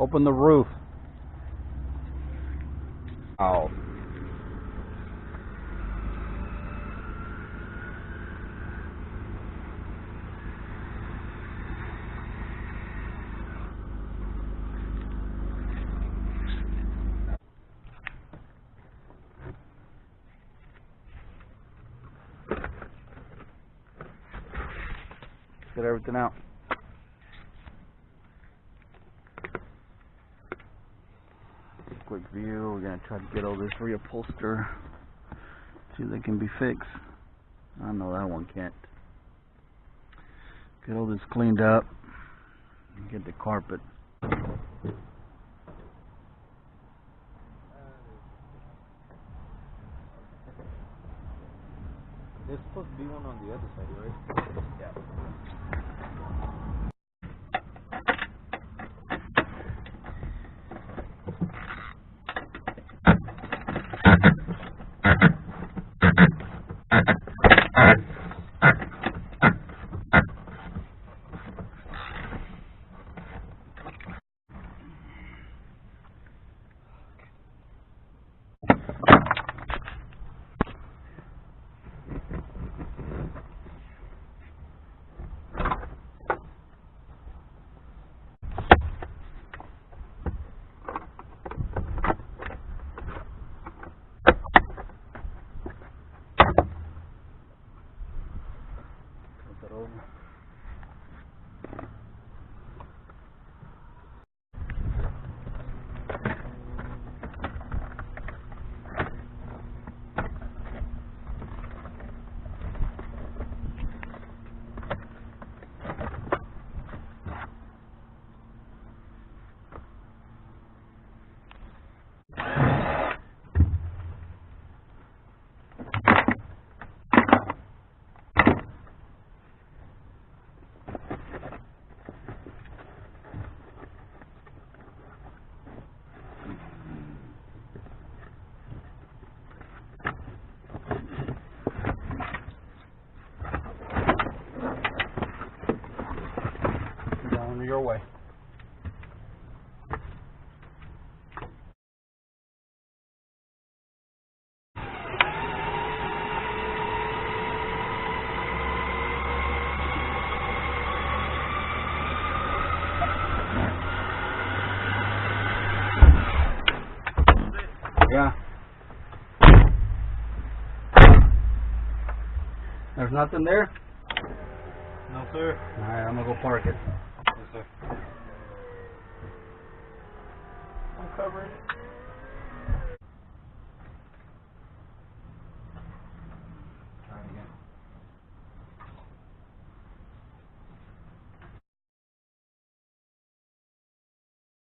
Open the roof. Oh. Get everything out. Quick view. We're gonna try to get all this reupholster. See if they can be fixed. I know that one can't. Get all this cleaned up. Get the carpet. There's supposed to be one on the other side, right? Yeah. Over. Going your way. Yeah. There's nothing there? No, sir. Alright, I'm gonna go park it. Yes, sir. I'm covering it.